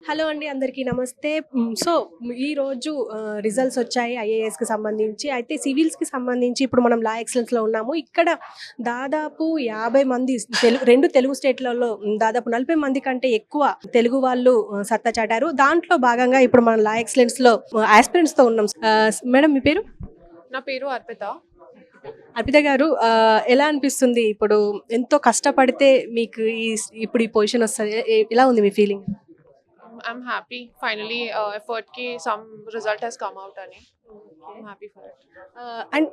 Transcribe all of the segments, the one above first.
Hello అండి. అందరికీ నమస్తే. సో, ఈరోజు రిజల్ట్స్ వచ్చాయి ఐఏఎస్‌కి సంబంధించి. అయితే సివిల్స్‌కి సంబంధించి ఇప్పుడు మనం లా ఎక్సలెన్స్‌లో ఉన్నాము. ఇక్కడ దాదాపు 50 మంది 2 తెలుగు స్టేట్‌లలో దాదాపు 40 మంది కంటే ఎక్కువ తెలుగు వాళ్ళు సత్తా చాటారు. దాంట్లో భాగంగా ఇప్పుడు మనం లా ఎక్సలెన్స్‌లో యాస్పిరెంట్స్‌తో ఉన్నాం. మేడం మీ పేరు? నా పేరు అర్పిత. అర్పిత గారు, ఎలా అనిపిస్తుంది? ఇప్పుడు ఎంతో కష్టపడితే మీకు ఇప్పుడు ఈ పొజిషన్ వస్తది. ఎలా ఉంది మీ ఫీలింగ్? ఐఎమ్ హ్యాపీ ఫైనలీ ఎఫర్ట్‌కి some result has come out అని. I'm happy for it. And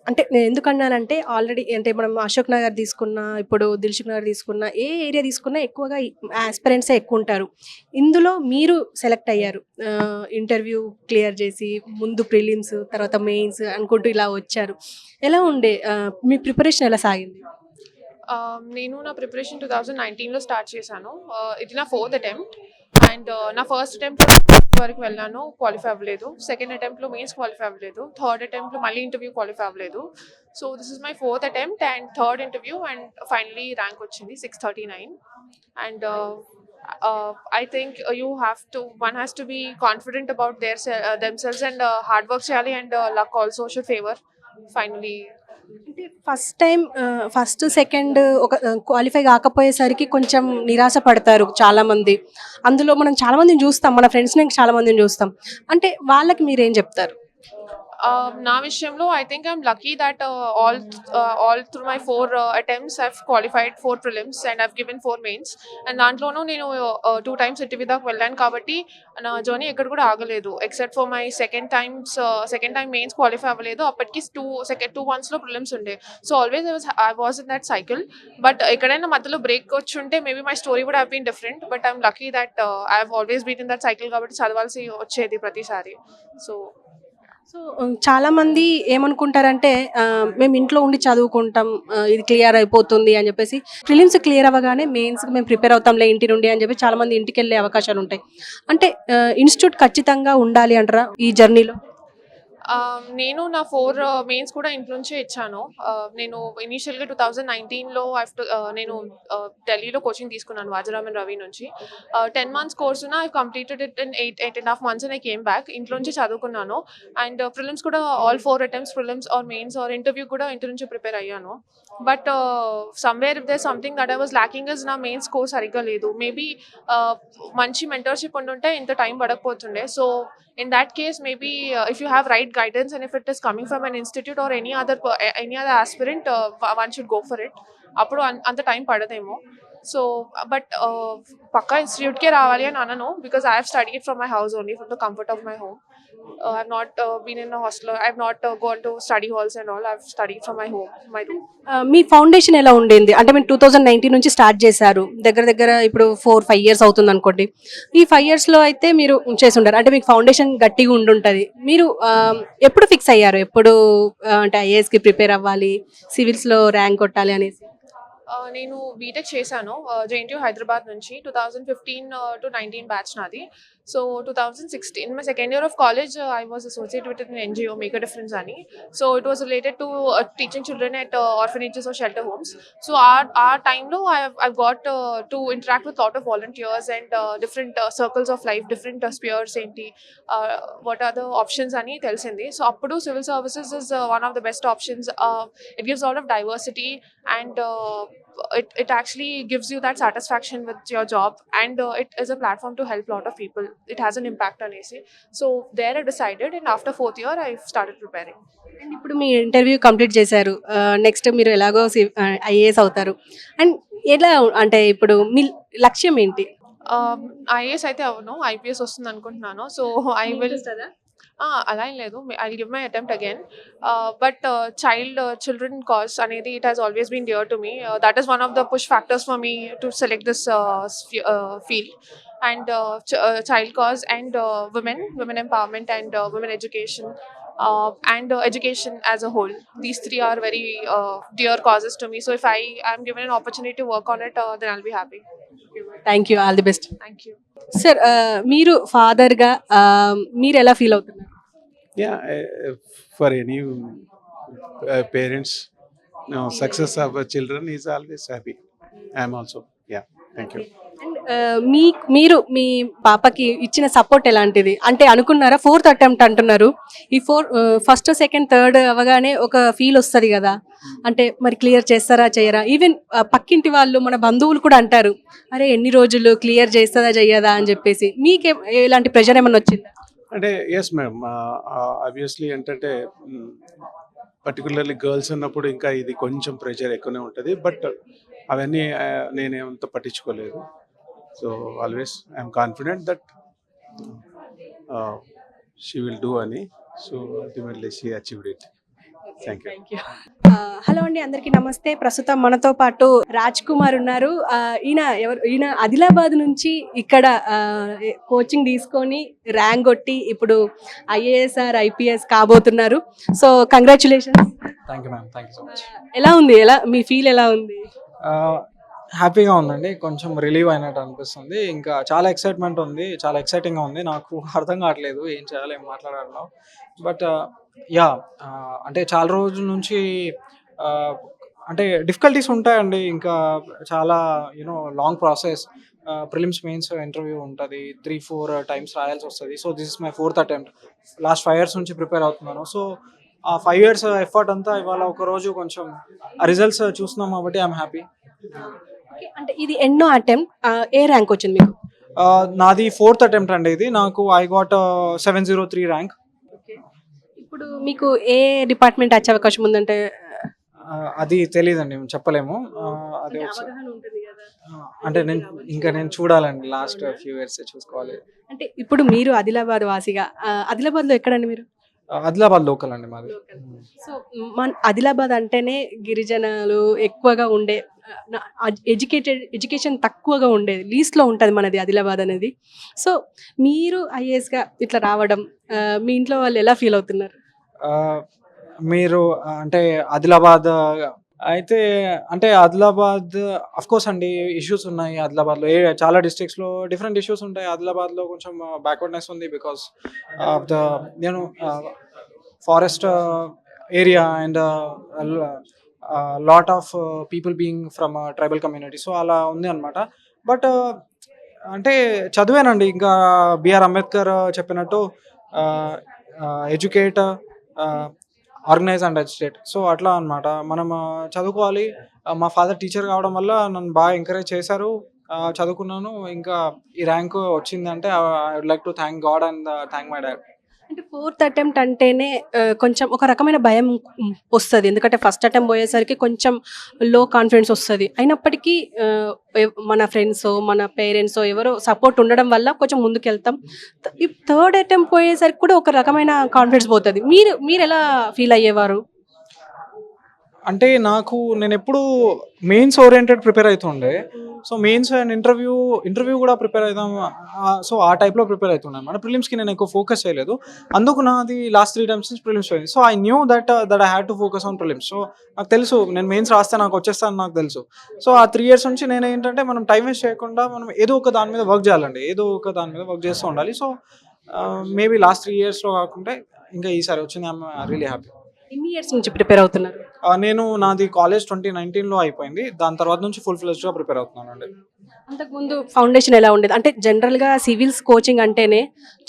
అంటే నేను ఎందుకన్నానంటే ఆల్రెడీ అంటే మనం అశోక్ నగర్ తీసుకున్నా, ఇప్పుడు దిల్సుఖ్ నగర్ తీసుకున్నా, ఏ ఏరియా తీసుకున్నా ఎక్కువగా యాస్పిరెంట్సే ఎక్కువుంటారు. ఇందులో మీరు సెలెక్ట్ అయ్యారు. ఇంటర్వ్యూ క్లియర్ చేసి, ముందు ప్రిలిమ్స్, తర్వాత మెయిన్స్ అనుకుంటూ ఇలా వచ్చారు. ఎలా ఉండే మీ ప్రిపరేషన్ ఎలా సాగింది? నేను నా ప్రిపరేషన్ 2019లో స్టార్ట్ చేశాను. ఇది నా 4th అటెంప్ట్ అండ్ నా ఫస్ట్ అటెంప్ట్ వరకు వెళ్ళాను, క్వాలిఫై అవ్వలేదు. సెకండ్ అటెంప్ట్‌లో మెయిన్స్ క్వాలిఫై అవ్వలేదు. థర్డ్ అటెంప్ట్‌లో మళ్ళీ ఇంటర్వ్యూ క్వాలిఫై అవ్వలేదు. So this is my 4th attempt and third interview and finally rank వచ్చింది 639. And I think one has to be confident about themselves and hard work చేయాలి and luck also should favor finally. అంటే first time first, second ఒక qualify కాకపోయేసరికి కొంచెం నిరాశ పడతారు చాలామంది. అందులో మనం చాలామందిని చూస్తాం. మన ఫ్రెండ్స్‌ని చాలామందిని చూస్తాం. అంటే వాళ్ళకి మీరేం చెప్తారు? నా విషయంలో I think I'm lucky that all through my 4 attempts I've qualified 4 prelims and I've given 4 mains. And దాంట్లోనూ నేను 2 times ఇంటర్వ్యూ దాకా వెళ్ళాను కాబట్టి నా జర్నీ ఎక్కడ కూడా ఆగలేదు. Except for my second time mains qualify అవ్వలేదు. అప్పటికి 2 monthsలో ప్రిలిమ్స్ ఉండే. So always I was in that cycle. But ఎక్కడైనా మధ్యలో బ్రేక్ వచ్చుంటే maybe my story would have been different. But I'm lucky that I have always been in that cycle కాబట్టి చదవాల్సి వచ్చేది ప్రతిసారి. సో సో, చాలామంది ఏమనుకుంటారంటే మేము ఇంట్లో ఉండి చదువుకుంటాం, ఇది క్లియర్ అయిపోతుంది అని చెప్పేసి ప్రిలిమ్స్ క్లియర్ అవ్వగానే మెయిన్స్‌కి మేము ప్రిపేర్ అవుతాంలే ఇంటి నుండి అని చెప్పి చాలామంది ఇంటికెళ్ళే అవకాశాలుంటాయి. అంటే ఇన్‌స్టిట్యూట్ ఖచ్చితంగా ఉండాలి అంటారా ఈ జర్నీలో? నేను నా 4 మెయిన్స్ కూడా ఇంట్లో నుంచే ఇచ్చాను. నేను ఇనీషియల్‌గా 2019లో నేను ఢిల్లీలో కోచింగ్ తీసుకున్నాను వాజరామన్ రవి నుంచి. 10 months కోర్సున I completed it in 8.5 months and I came back. ఇంట్లో నుంచి చదువుకున్నాను. అండ్ ప్రిలిమ్స్ కూడా all 4 attempts prelims or mains or interview కూడా ఇంటి నుంచి ప్రిపేర్ అయ్యాను. But somewhere if there something that I was lacking is నా మెయిన్స్ స్కోర్ సరిగ్గా లేదు. మేబీ మంచి మెంటర్‌షిప్ ఉండుంటే ఇంత టైం పడకపోతుండే. So in that case maybe if you have right guidance and if it is coming from an institute or any other aspirant, one should go for it. అప్పుడు అంత టైం పడదేమో. సో బట్ పక్కా ఇన్స్టిట్యూట్కే రావాలి అని అనను because I have studied from my house only from the comfort of my home. I have not been in a hostel, I have not gone to study halls and all. I have studied from my home, my room. మీ foundation ఎలా ఉండింది? అంటే మీరు 2019 నుంచి start చేశారు. దగ్గర దగ్గర ఇప్పుడు 4, 5 ఇయర్స్ అవుతుందనుకోండి. ఈ 5 ఇయర్స్‌లో అయితే మీరు చేసుంటారు. అంటే మీకు ఫౌండేషన్ గట్టిగా ఉండుంటది. మీరు ఎప్పుడు ఫిక్స్ అయ్యారు? ఎప్పుడు అంటే ఐఏఎస్‌కి ప్రిపేర్ అవ్వాలి, సివిల్స్‌లో ర్యాంక్ కొట్టాలి అనేసి? నేను బీటెక్ చేశాను జేఎన్‌టీయూ హైదరాబాద్ నుంచి. 2015-19 బ్యాచ్ నాది. So 2016 my second year of college I was associated with an NGO make a difference అని. So it was related to teaching children at orphanages or shelter homes. So ఆ టైంలో I got to interact with lot of volunteers and different circles of life, different spheres ఏంటి, what are the options అని తెలిసింది. So అప్పుడు civil services is one of the best options. It gives lot of diversity and it actually gives you that satisfaction with your job, and it is a platform to help a lot of people. It has an impact on AC. So there I decided, and after 4th year I started preparing. And ఇప్పుడు మీ interview complete చేశారు. Next మీరు ఎలాగో IAS అవుతారు. And ఎలా అంటే ఇప్పుడు మీ లక్ష్యం ఏంటి? ఐఏఎస్ అయితే అవును, ఐపీఎస్ వస్తుంది అనుకుంటున్నాను. సో ఐ విల్ అలా ఏం లేదు. I will give my attempt again. But children cause అనేది it has always been dear to me. That is one of the push factors for me to select this field. And child cause and women empowerment and women education, and education as a whole. These three are very dear causes to me. So if I am given an opportunity to work on it, then I'll be happy. Thank you. All the best. Thank you. Sir, మీరు ఫాదర్‌గా మీరు ఎలా feel అవుతున్నారు? Yeah, for any parents, no, success of children is always happy. I am also. Yeah, thank you. And ఆ, మీరు మీ పాపకి ఇచ్చిన support ఎలాంటిది? అంటే అనుకున్నారా 4th అటెంప్ట్ అంటున్నారు, ఈ ఫస్ట్ సెకండ్ థర్డ్ అవగానే ఒక ఫీల్ వస్తుంది కదా, అంటే మరి క్లియర్ చేస్తారా చేయరా? ఈవెన్ పక్కింటి వాళ్ళు మన బంధువులు కూడా అంటారు, అరే ఎన్ని రోజులు క్లియర్ చేస్తుందా చెయ్యదా అని చెప్పేసి. మీకే ఎలాంటి ప్రెషర్ ఏమైనా వచ్చిందా? అంటే ఎస్ మ్యామ్, ఆబ్వియస్లీ ఏంటంటే పర్టికులర్లీ గర్ల్స్ ఉన్నప్పుడు ఇంకా ఇది కొంచెం ప్రెషర్ ఎక్కువనే ఉంటుంది. బట్ అవన్నీ నేనేమంత పట్టించుకోలేదు. So always I'm confident that she will do అని. So ultimately she achieved it. Thank you. Hello అండి, అందరికీ నమస్తే. ప్రస్తుతం మనతో పాటు రాజ్ కుమార్ ఉన్నారు. ఈయన ఆదిలాబాద్ నుంచి ఇక్కడ కోచింగ్ తీసుకొని ర్యాంక్ కొట్టి ఇప్పుడు IAS IPS కాబోతున్నారు. So congratulations. Thank you ma'am, thank you so much. ఎలా ఉంది, మీ ఫీల్ ఎలా ఉంది? హ్యాపీగా ఉందండి, కొంచెం రిలీవ్ అయినట్టు అనిపిస్తుంది. ఇంకా చాలా ఎక్సైట్మెంట్ ఉంది, చాలా ఎక్సైటింగ్గా ఉంది. నాకు అర్థం కావట్లేదు ఏం చేయాలి, ఏం మాట్లాడాలో. బట్ యా, అంటే చాలా రోజుల నుంచి అంటే డిఫికల్టీస్ ఉంటాయండి. ఇంకా చాలా long process. Prelims mains interview ఉంటుంది, 3-4 టైమ్స్ రాయాల్సి వస్తుంది. So this is my 4th attempt. Last 5 years నుంచి ప్రిపేర్ అవుతున్నాను. సో ఆ 5 years ఎఫర్ట్ అంతా ఇవాళ ఒక రోజు కొంచెం రిజల్ట్స్ చూస్తున్నాం కాబట్టి ఐఎమ్ హ్యాపీ. అంటే ఇది ఎన్నో అటెంప్ట్, ఏ ర్యాంక్ వచ్చింది మీకు? నాది 4th అటెంప్ట్ అండి ఇది. నాకు ఐ గాట్ 703 ర్యాంక్. ఇప్పుడు మీకు ఏ డిపార్ట్మెంట్ వచ్చే అవకాశం ఉందంటే? అది తెలియదండి, చెప్పలేము. అది ఒకసారి అవగాహన ఉంటుంది కదా. అంటే నేను చూడాలండి, లాస్ట్ ఫ్యూ ఇయర్స్ చూసుకోవాలి. అంటే ఇప్పుడు మీరు ఆదిలాబాద్ వాసిగా, ఆదిలాబాద్లో ఎక్కడండి మీరు? ఆదిలాబాద్ లోకల్ అండి మాది. సో మన ఆదిలాబాద్ అంటేనే గిరిజనులు ఎక్కువగా ఉండే, ఎడ్యుకేషన్ తక్కువగా ఉండేది, లీస్ట్లో ఉంటుంది మనది ఆదిలాబాద్ అనేది. సో మీరు ఐఏఎస్గా ఇట్లా రావడం, మీ ఇంట్లో వాళ్ళు ఎలా ఫీల్ అవుతున్నారు? మీరు అంటే ఆదిలాబాద్ అయితే, అంటే ఆదిలాబాద్ కోర్స్ అండి ఇష్యూస్ ఉన్నాయి ఆదిలాబాద్లో. చాలా డిస్ట్రిక్ట్స్లో డిఫరెంట్ ఇష్యూస్ ఉంటాయి. ఆదిలాబాద్లో కొంచెం బ్యాక్వర్డ్నెస్ ఉంది because of the forest area and lot of people being from tribal community. So అలా ఉంది అనమాట. బట్ అంటే చదివానండి, ఇంకా బిఆర్ అంబేద్కర్ చెప్పినట్టు educate, organise and educate. So అట్లా అనమాట, మనం చదువుకోవాలి. మా ఫాదర్ టీచర్ కావడం వల్ల నన్ను బాగా ఎంకరేజ్ చేశారు, చదువుకున్నాను. ఇంకా ఈ ర్యాంక్ వచ్చిందంటే I would like to thank God and thank my dad. అంటే 4th అటెంప్ట్ అంటేనే కొంచెం ఒక రకమైన భయం వస్తుంది, ఎందుకంటే ఫస్ట్ అటెంప్ట్ పోయేసరికి కొంచెం లో కాన్ఫిడెన్స్ వస్తుంది. అయినప్పటికీ మన ఫ్రెండ్స్, మన పేరెంట్స్ ఎవరో సపోర్ట్ ఉండడం వల్ల కొంచెం ముందుకెళ్తాం. ఈ 3rd అటెంప్ట్ పోయేసరికి కూడా ఒక రకమైన కాన్ఫిడెన్స్ పోతుంది. మీరు ఎలా ఫీల్ అయ్యేవారు? అంటే నేను ఎప్పుడు మెయిన్స్ ఓరియంటెడ్ ప్రిపేర్ అవుతుండే. సో మెయిన్స్ అండ్ ఇంటర్వ్యూ కూడా ప్రిపేర్ అవుతాం. సో ఆ టైప్లో ప్రిపేర్ అవుతుండే అనమాట. ప్రిలిమ్స్కి నేను ఎక్కువ ఫోకస్ చేయలేదు, అందుకు నాది లాస్ట్ 3 times నుంచి ప్రిలిమ్స్ పోయింది. So I knew that I had to focus on prelims. So నాకు తెలుసు నేను మెయిన్స్ రాస్తే నాకు వచ్చేస్తాను నాకు తెలుసు. సో ఆ 3 years నుంచి నేను ఏంటంటే మనం టైం వేస్ట్ చేయకుండా మనం ఏదో ఒక దాని మీద వర్క్ చేయాలండి, ఏదో ఒక దాని మీద వర్క్ చేస్తూ ఉండాలి. సో మేబీ లాస్ట్ 3 yearsలో కాకుండా ఇంకా ఈసారి వచ్చింది. I'm really happy. ఎన్ని ఇయర్స్ నుంచి ప్రిపేర్ అవుతున్నారు? నాది కాలేజ్ 2019లో అయిపోయింది. దాని తర్వాత నుంచి ఫుల్ ఫ్లెజ్డ్గా ప్రిపేర్ అవుతున్నానండి. అంతకుముందు ఫౌండేషన్ ఎలా ఉండేది? అంటే జనరల్గా సివిల్స్ కోచింగ్ అంటేనే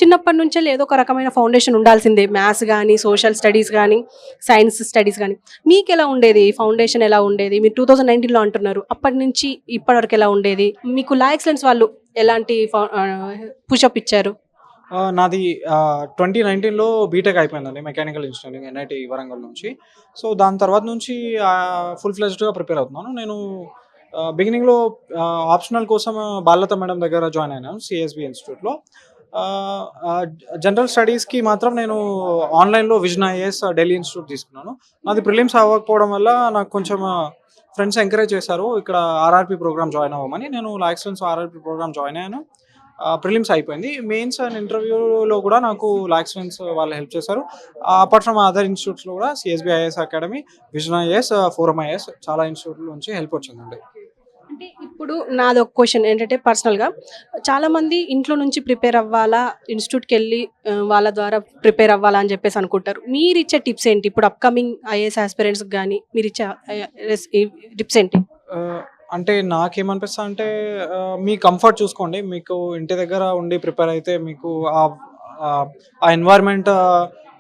చిన్నప్పటి నుంచే ఏదో ఒక రకమైన ఫౌండేషన్ ఉండాల్సిందే, మ్యాథ్స్ కానీ, సోషల్ స్టడీస్ కానీ, సైన్స్ స్టడీస్ కానీ. మీకు ఎలా ఉండేది ఫౌండేషన్? ఎలా ఉండేది? మీరు 2019లో అంటున్నారు, అప్పటి నుంచి ఇప్పటివరకు ఎలా ఉండేది? మీకు లా ఎక్సలెన్స్ వాళ్ళు ఎలాంటి పుషప్ ఇచ్చారు? నాది 2019లో బీటెక్ అయిపోయిందండి, మెకానికల్ ఇంజనీరింగ్, NIT వరంగల్ నుంచి. సో దాని తర్వాత నుంచి ఫుల్ ఫ్లెజ్డ్గా ప్రిపేర్ అవుతున్నాను. నేను బిగినింగ్లో ఆప్షనల్ కోసం బాలలత మేడం దగ్గర జాయిన్ అయినాను CSB ఇన్స్టిట్యూట్లో. జనరల్ స్టడీస్కి మాత్రం నేను ఆన్లైన్లో విజన్ IAS ఢిల్లీ ఇన్స్టిట్యూట్ తీసుకున్నాను. నాది ప్రిలిమ్స్ అవ్వకపోవడం వల్ల నాకు కొంచెం ఫ్రెండ్స్ ఎంకరేజ్ చేశారు ఇక్కడ RRP ప్రోగ్రామ్ జాయిన్ అవ్వమని. నేను La Excellence RRP program join అయ్యాను. ప్రిలిమ్స్ అయిపోయింది. మెయిన్స్ అండ్ ఇంటర్వ్యూలో కూడా నాకు లా ఎక్సలెన్స్ వాళ్ళు హెల్ప్ చేశారు. అపార్ట్ ఫ్రమ్ అదర్ ఇన్స్టిట్యూట్స్లో కూడా CSB IAS academy, Vision IAS, Forum IAS చాలా ఇన్స్టిట్యూట్ల నుంచి హెల్ప్ వచ్చిందండి. అంటే ఇప్పుడు నాది ఒక క్వశ్చన్ ఏంటంటే, పర్సనల్గా చాలామంది ఇంట్లో నుంచి ప్రిపేర్ అవ్వాలా, ఇన్స్టిట్యూట్కి వెళ్ళి వాళ్ళ ద్వారా ప్రిపేర్ అవ్వాలా అని చెప్పేసి అనుకుంటారు. మీరు ఇచ్చే టిప్స్ ఏంటి? ఇప్పుడు అప్కమింగ్ IAS ఆస్పిరెంట్స్కి కానీ మీరు ఇచ్చే టిప్స్ ఏంటి? అంటే నాకేమనిపిస్తుంది అంటే మీ కంఫర్ట్ చూసుకోండి. మీకు ఇంటి దగ్గర ఉండి ప్రిపేర్ అయితే మీకు ఆ ఎన్వైర్న్మెంట్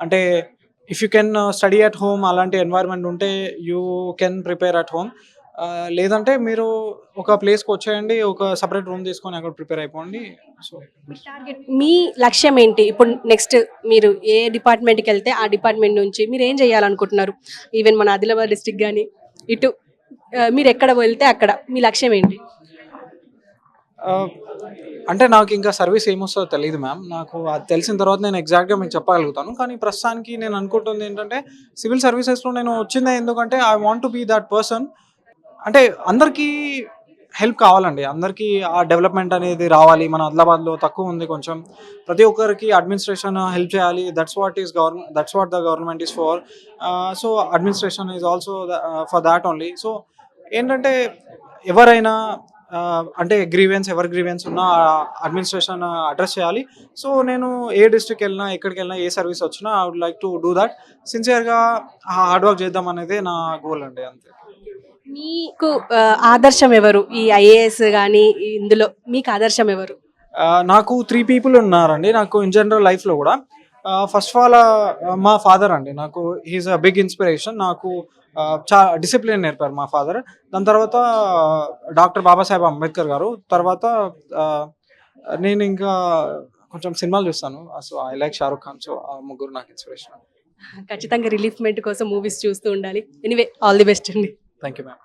అంటే if you can study at home అలాంటి ఎన్వైర్న్మెంట్ ఉంటే you can prepare at home. లేదంటే మీరు ఒక ప్లేస్కి వచ్చేయండి, ఒక సపరేట్ రూమ్ తీసుకొని అక్కడ ప్రిపేర్ అయిపోండి. సో మీ టార్గెట్, మీ లక్ష్యం ఏంటి? ఇప్పుడు నెక్స్ట్ మీరు ఏ డిపార్ట్మెంట్కి వెళ్తే ఆ డిపార్ట్మెంట్ నుంచి మీరు ఏం చేయాలనుకుంటున్నారు? ఈవెన్ మన ఆదిలాబాద్ డిస్టిక్ కానీ ఇటు మీరు ఎక్కడ వెళ్తే అక్కడ మీ లక్ష్యం ఏంటి? అంటే నాకు ఇంకా సర్వీస్ ఏమొస్తుందో తెలియదు మ్యామ్. నాకు అది తెలిసిన తర్వాత నేను ఎగ్జాక్ట్గా మీకు చెప్పగలుగుతాను. కానీ ప్రస్తుతానికి నేను అనుకుంటుంది ఏంటంటే సివిల్ సర్వీసెస్లో నేను వచ్చిందే ఎందుకంటే I want to be that person. అంటే అందరికీ హెల్ప్ కావాలండి, అందరికీ ఆ డెవలప్మెంట్ అనేది రావాలి. మన ఆదిలాబాద్లో తక్కువ ఉంది కొంచెం. ప్రతి ఒక్కరికి అడ్మినిస్ట్రేషన్ హెల్ప్ చేయాలి. That's what the government is for. So administration is also for that only. So ఏంటంటే ఎవరైనా అంటే ఎవరి గ్రీవెన్స్ ఉన్నా అడ్మినిస్ట్రేషన్ అడ్రస్ చేయాలి. సో నేను ఏ డిస్ట్రిక్ట్ వెళ్ళినా, ఎక్కడికి వెళ్ళినా, ఏ సర్వీస్ వచ్చినా I would like to do that. సిన్సియర్గా హార్డ్ వర్క్ చేద్దాం అనేది నా గోల్ అండి, అంతే. మీకు ఆదర్శం ఎవరు? ఈ ఐఏఎస్ కానీ ఇందులో మీకు ఆదర్శం ఎవరు? నాకు 3 పీపుల్ ఉన్నారండి నాకు ఇన్ జనరల్ లైఫ్లో కూడా. ఫస్ట్ ఆఫ్ ఆల్ మా ఫాదర్ అండి. నాకు హీఈస్ అ బిగ్ ఇన్స్పిరేషన్. నాకు డిసిప్లిన్ నేర్పారు మా ఫాదర్. దాని తర్వాత డాక్టర్ బాబాసాహెబ్ అంబేద్కర్ గారు. తర్వాత నేను ఇంకా కొంచెం సినిమాలు చూస్తాను. So I like Shahrukh Khan. So ఆ ముగ్గురు నాకు ఇన్స్పిరేషన్. ఖచ్చితంగా రిలీఫ్మెంట్ కోసం మూవీస్ చూస్తూ ఉండాలి. ఎనీవే, ఆల్ ది బెస్ట్ అండి. Thank you ma'am.